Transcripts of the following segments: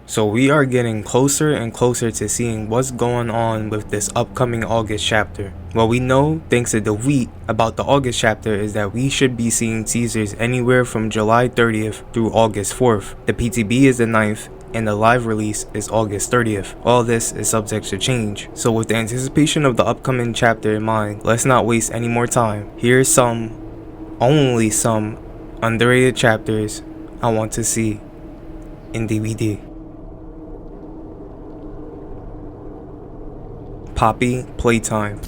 So we are getting closer and closer to seeing what's going on with this upcoming August chapter. What we know, thanks to the wheat, about the August chapter is that we should be seeing teasers anywhere from July 30th through August 4th. The PTB is the 9th, and the live release is August 30th. All this is subject to change. So with the anticipation of the upcoming chapter in mind, let's not waste any more time. Here's only some underrated chapters I want to see in DVD. Poppy Playtime.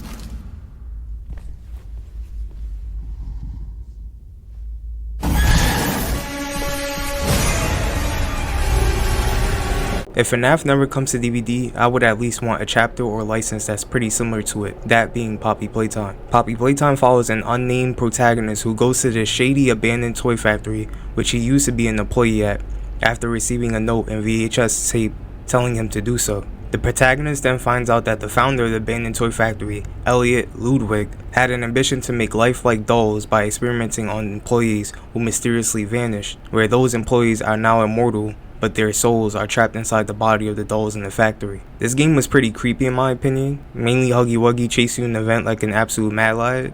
If FNAF never comes to DVD, I would at least want a chapter or license that's pretty similar to it, that being Poppy Playtime. Poppy Playtime follows an unnamed protagonist who goes to this shady abandoned toy factory, which he used to be an employee at, after receiving a note and VHS tape telling him to do so. The protagonist then finds out that the founder of the abandoned toy factory, Elliot Ludwig, had an ambition to make lifelike dolls by experimenting on employees who mysteriously vanished, where those employees are now immortal, but their souls are trapped inside the body of the dolls in the factory. This game was pretty creepy in my opinion, mainly Huggy Wuggy chasing you in the vent like an absolute mad lad.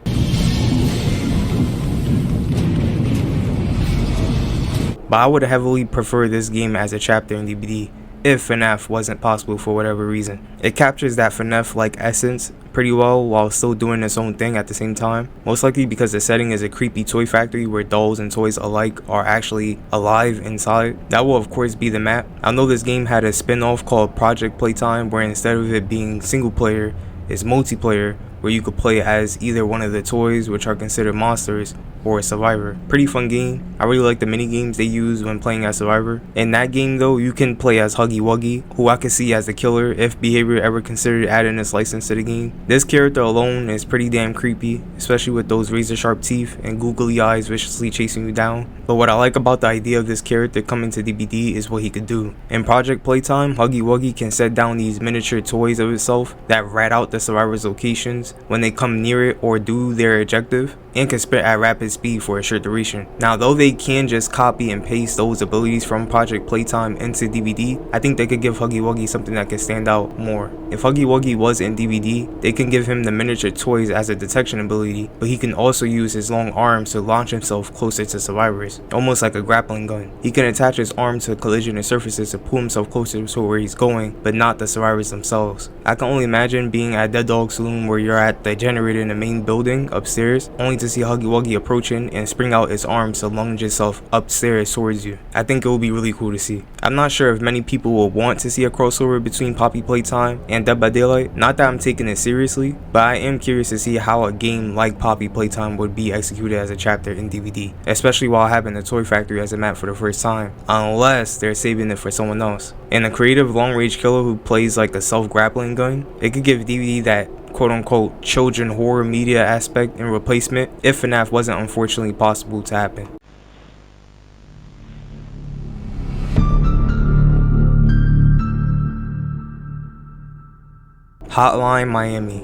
But I would heavily prefer this game as a chapter in DVD, if FNAF wasn't possible for whatever reason. It captures that FNAF-like essence pretty well while still doing its own thing at the same time, most likely because the setting is a creepy toy factory where dolls and toys alike are actually alive inside. That will of course be the map. I know this game had a spin-off called Project Playtime where instead of it being single player, it's multiplayer, where you could play as either one of the toys, which are considered monsters, or a survivor. Pretty fun game. I really like the mini games they use when playing as survivor. In that game though, you can play as Huggy Wuggy, who I can see as the killer if Behavior ever considered adding this license to the game. This character alone is pretty damn creepy, especially with those razor sharp teeth and googly eyes viciously chasing you down. But what I like about the idea of this character coming to DVD is what he could do. In Project Playtime, Huggy Wuggy can set down these miniature toys of itself that rat out the survivor's locations when they come near it or do their objective, and can spit at rapid speed for a short duration. Now though they can just copy and paste those abilities from Project Playtime into DVD, I think they could give Huggy Wuggy something that can stand out more. If Huggy Wuggy was in DVD, they can give him the miniature toys as a detection ability, but he can also use his long arms to launch himself closer to survivors, almost like a grappling gun. He can attach his arm to collision and surfaces to pull himself closer to where he's going, but not the survivors themselves. I can only imagine being at Dead Dog Saloon where you're at the generator in the main building upstairs, only to see Huggy Wuggy approaching and spring out his arms to lunge itself upstairs towards you. I think it will be really cool to see. I'm not sure if many people will want to see a crossover between Poppy Playtime and Dead by Daylight, not that I'm taking it seriously, but I am curious to see how a game like Poppy Playtime would be executed as a chapter in DVD, especially while having the toy factory as a map for the first time, unless they're saving it for someone else. And a creative long-range killer who plays like a self-grappling gun, it could give DVD that quote-unquote children horror media aspect and replacement if FNAF wasn't unfortunately possible to happen. Hotline Miami.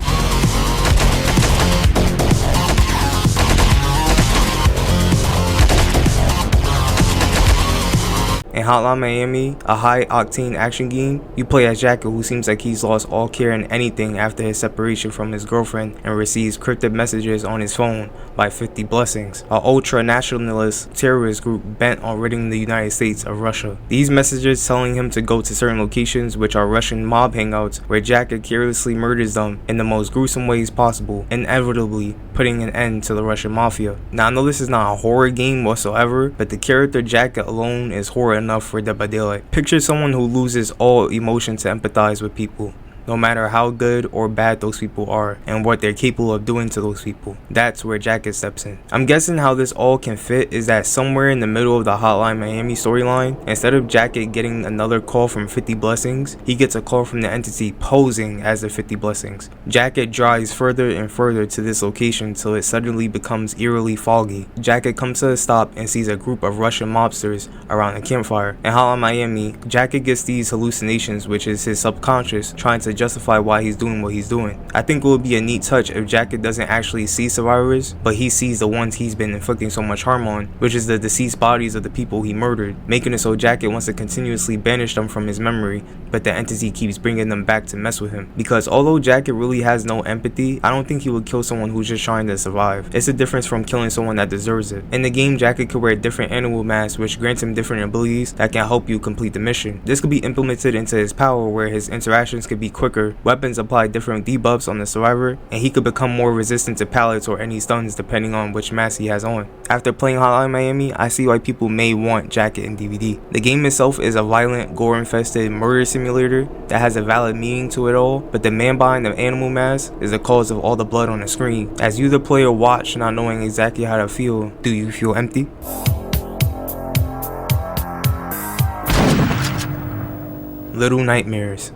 In Hotline Miami, a high-octane action game, you play as Jacket, who seems like he's lost all care in anything after his separation from his girlfriend and receives cryptic messages on his phone by 50 Blessings, an ultra-nationalist terrorist group bent on ridding the United States of Russia. These messages telling him to go to certain locations which are Russian mob hangouts where Jacket carelessly murders them in the most gruesome ways possible, inevitably putting an end to the Russian mafia. Now I know this is not a horror game whatsoever, but the character Jacket alone is horror enough for Dead by Daylight. Picture someone who loses all emotion to empathize with people, no matter how good or bad those people are and what they're capable of doing to those people. That's where Jacket steps in. I'm guessing how this all can fit is that somewhere in the middle of the Hotline Miami storyline, instead of Jacket getting another call from 50 Blessings, he gets a call from the entity posing as the 50 Blessings. Jacket drives further and further to this location till it suddenly becomes eerily foggy. Jacket comes to a stop and sees a group of Russian mobsters around a campfire. In Hotline Miami, Jacket gets these hallucinations, which is his subconscious trying to to justify why he's doing what he's doing. I think it would be a neat touch if Jacket doesn't actually see survivors, but he sees the ones he's been inflicting so much harm on, which is the deceased bodies of the people he murdered, making it so Jacket wants to continuously banish them from his memory, but the entity keeps bringing them back to mess with him. Because although Jacket really has no empathy, I don't think he would kill someone who's just trying to survive. It's a difference from killing someone that deserves it. In the game, Jacket could wear different animal masks, which grants him different abilities that can help you complete the mission. This could be implemented into his power, where his interactions could be quicker, weapons apply different debuffs on the survivor, and he could become more resistant to pallets or any stuns depending on which mask he has on. After playing Hotline Miami, I see why people may want Jacket in DBD. The game itself is a violent, gore-infested murder simulator that has a valid meaning to it all, but the man behind the animal mask is the cause of all the blood on the screen. As you the player watch not knowing exactly how to feel, do you feel empty? Little Nightmares.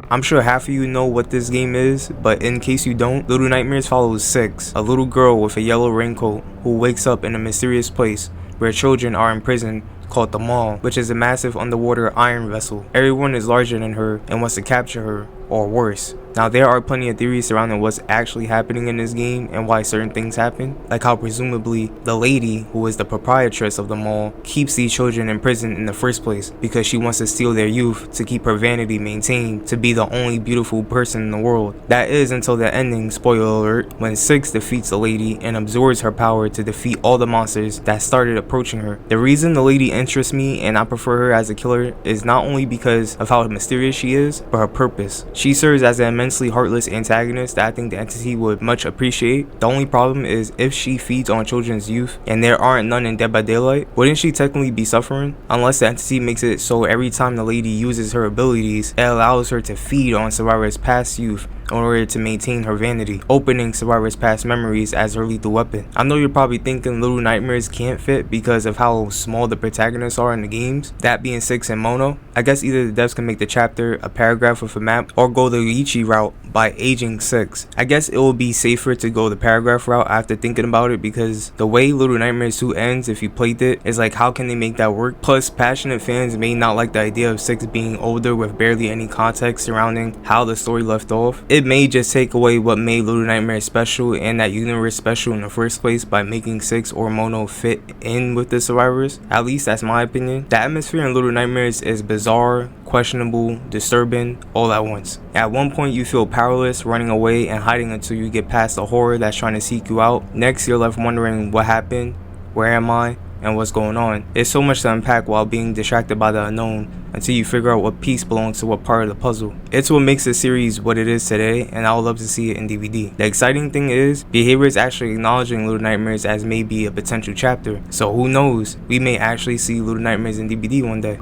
I'm sure half of you know what this game is, but in case you don't, Little Nightmares follows Six, a little girl with a yellow raincoat who wakes up in a mysterious place where children are imprisoned called the Mall, which is a massive underwater iron vessel. Everyone is larger than her and wants to capture her, or worse. Now there are plenty of theories surrounding what's actually happening in this game and why certain things happen, like how presumably the lady, who is the proprietress of the mall, keeps these children in prison in the first place because she wants to steal their youth to keep her vanity maintained to be the only beautiful person in the world. That is until the ending, spoiler alert, when Six defeats the lady and absorbs her power to defeat all the monsters that started approaching her. The reason the lady interests me and I prefer her as a killer is not only because of how mysterious she is, but her purpose. She serves as an immensely heartless antagonist that I think the entity would much appreciate. The only problem is if she feeds on children's youth and there aren't none in Dead by Daylight, wouldn't she technically be suffering? Unless the entity makes it so every time the lady uses her abilities, it allows her to feed on survivors' past youth in order to maintain her vanity, opening survivors' past memories as her lethal weapon. I know you're probably thinking Little Nightmares can't fit because of how small the protagonists are in the games, that being Six and Mono. I guess either the devs can make the chapter a paragraph with a map or go the Ichi route by aging Six. I guess it will be safer to go the paragraph route after thinking about it, because the way Little Nightmares 2 ends, if you played it, is like, how can they make that work? Plus, passionate fans may not like the idea of Six being older with barely any context surrounding how the story left off. It may just take away what made Little Nightmares special and that universe special in the first place by making Six or Mono fit in with the survivors. At least that's my opinion. The atmosphere in Little Nightmares is bizarre, questionable, disturbing, all at once. At one point you feel powerless, running away and hiding until you get past the horror that's trying to seek you out. Next you're left wondering what happened, where am I, and what's going on. It's so much to unpack while being distracted by the unknown until you figure out what piece belongs to what part of the puzzle. It's what makes the series what it is today, and I would love to see it in DVD. The exciting thing is, Behavior is actually acknowledging Little Nightmares as maybe a potential chapter. So who knows, we may actually see Little Nightmares in DVD one day.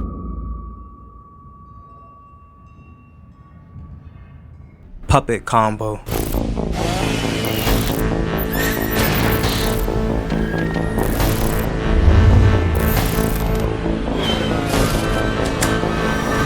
Puppet combo.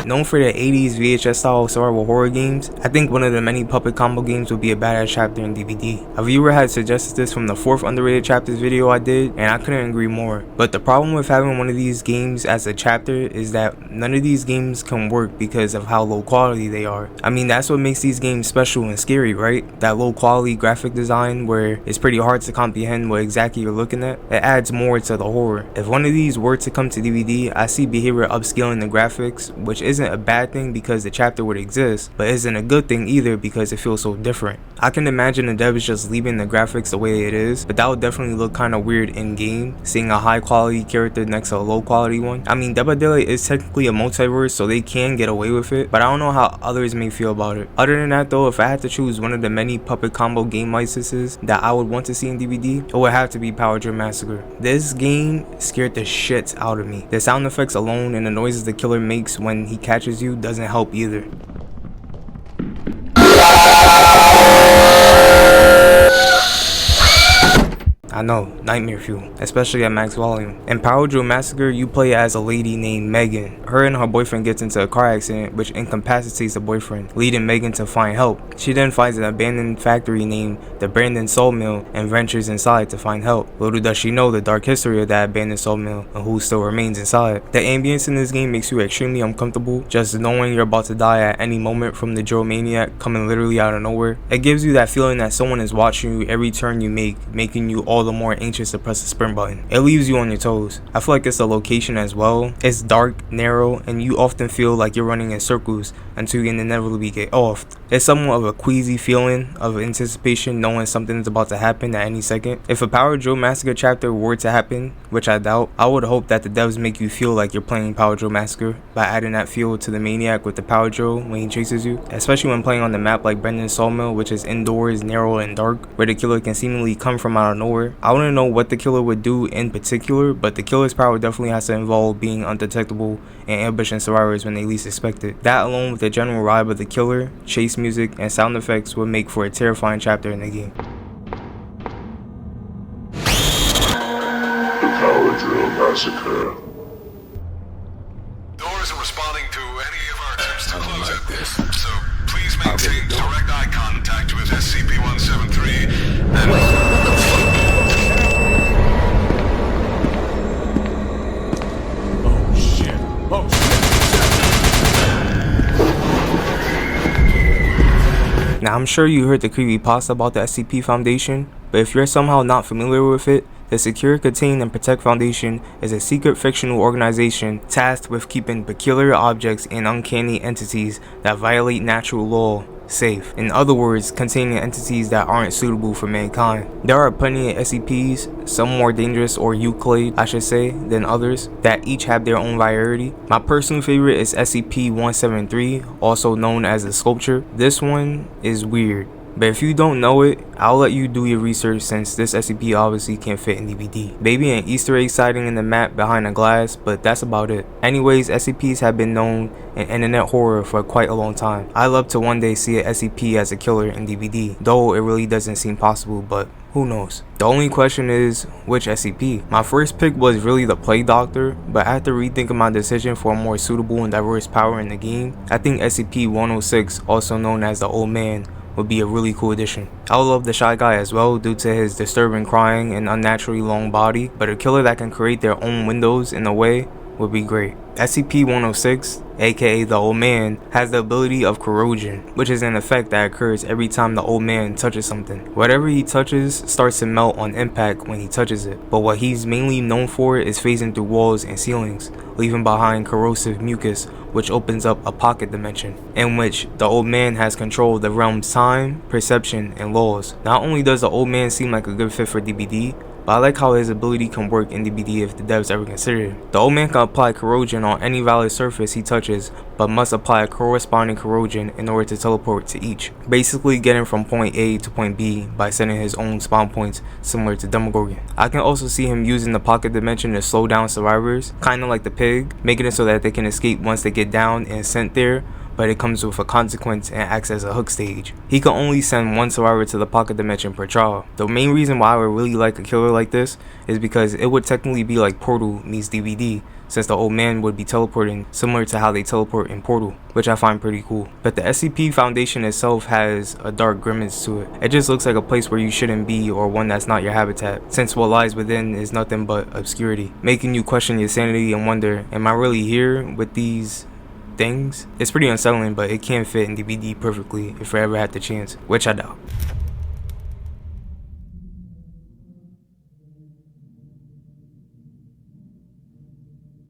Known for the 80s VHS style survival horror games, I think one of the many puppet combo games would be a badass chapter in DVD. A viewer had suggested this from the 4th underrated chapters video I did, and I couldn't agree more. But the problem with having one of these games as a chapter is that none of these games can work because of how low quality they are. I mean, that's what makes these games special and scary, right? That low quality graphic design where it's pretty hard to comprehend what exactly you're looking at. It adds more to the horror. If one of these were to come to DVD, I see Behavior upscaling the graphics, which isn't a bad thing because the chapter would exist, but isn't a good thing either because it feels so different. I can imagine the devs just leaving the graphics the way it is, but that would definitely look kind of weird in game, seeing a high quality character next to a low quality one. I mean, Dead by Daylight is technically a multiverse, so they can get away with it, but I don't know how others may feel about it. Other than that though, if I had to choose one of the many puppet combo game licenses that I would want to see in DVD, it would have to be Power Gym Massacre. This game scared the shit out of me. The sound effects alone and the noises the killer makes when he catches you doesn't help either. I know, nightmare fuel, especially at max volume. In Power Drill Massacre, you play as a lady named Megan. Her and her boyfriend gets into a car accident which incapacitates the boyfriend, leading Megan to find help. She then finds an abandoned factory named the Brandon Sawmill and ventures inside to find help. Little does she know the dark history of that abandoned sawmill and who still remains inside. The ambience in this game makes you extremely uncomfortable, just knowing you're about to die at any moment from the drill maniac coming literally out of nowhere. It gives you that feeling that someone is watching you every turn you make, making you all the more anxious to press the sprint button. It leaves you on your toes. I feel like it's the location as well. It's dark, narrow, and you often feel like you're running in circles until you inevitably get off. It's somewhat of a queasy feeling of anticipation, knowing something is about to happen at any second. If a Power Drill Massacre chapter were to happen, which I doubt, I would hope that the devs make you feel like you're playing Power Drill Massacre by adding that feel to the maniac with the power drill when he chases you, especially when playing on the map like Brendan Sawmill, which is indoors, narrow, and dark, where the killer can seemingly come from out of nowhere. I wouldn't know what the killer would do in particular, but the killer's power definitely has to involve being undetectable and ambushing survivors when they least expect it. That alone with the general vibe of the killer, chase music, and sound effects would make for a terrifying chapter in the game. The Power Drill Massacre. Doors are responding to any of our attempts to close it. So please maintain direct eye contact with SCP-173 and... Now I'm sure you heard the creepypasta about the SCP Foundation, but if you're somehow not familiar with it, the Secure, Contain, and Protect Foundation is a secret fictional organization tasked with keeping peculiar objects and uncanny entities that violate natural law safe. In other words, containing entities that aren't suitable for mankind. There are plenty of SCPs, some more dangerous or Euclid, I should say, than others, that each have their own variety. My personal favorite is SCP-173, also known as the Sculpture. This one is weird, but if you don't know it, I'll let you do your research since this SCP obviously can't fit in DVD. Maybe an Easter egg sighting in the map behind a glass, but that's about it. Anyways, SCPs have been known in internet horror for quite a long time. I love to one day see an SCP as a killer in DVD, though it really doesn't seem possible, but who knows. The only question is, which SCP? My first pick was really the Plague Doctor, but after rethinking my decision for a more suitable and diverse power in the game, I think SCP-106, also known as the Old Man, would be a really cool addition. I would love the Shy Guy as well due to his disturbing crying and unnaturally long body, but a killer that can create their own windows in a way would be great. SCP-106, aka the Old Man, has the ability of corrosion, which is an effect that occurs every time the Old Man touches something. Whatever he touches starts to melt on impact when he touches it, but what he's mainly known for is phasing through walls and ceilings, leaving behind corrosive mucus, which opens up a pocket dimension, in which the Old Man has control of the realm's time, perception, and laws. Not only does the Old Man seem like a good fit for DBD, but I like how his ability can work in DBD if the devs ever consider it. The Old Man can apply corrosion on any valid surface he touches, but must apply a corresponding corrosion in order to teleport to each, basically getting from point A to point B by setting his own spawn points similar to Demogorgon. I can also see him using the pocket dimension to slow down survivors, kinda like the pig, making it so that they can escape once they get down and sent there, but it comes with a consequence and acts as a hook stage. He can only send one survivor to the pocket dimension per trial. The main reason why I would really like a killer like this is because it would technically be like Portal meets DVD, since the Old Man would be teleporting similar to how they teleport in Portal, which I find pretty cool. But the SCP Foundation itself has a dark grimace to it. It just looks like a place where you shouldn't be or one that's not your habitat, since what lies within is nothing but obscurity, making you question your sanity and wonder, am I really here with these things? It's pretty unsettling, but it can fit in DVD perfectly if I ever had the chance, which I doubt.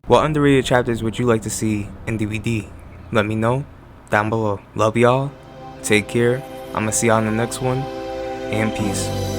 What underrated chapters would you like to see in DVD? Let me know down below. Love y'all, take care, I'ma see y'all in the next one, and peace.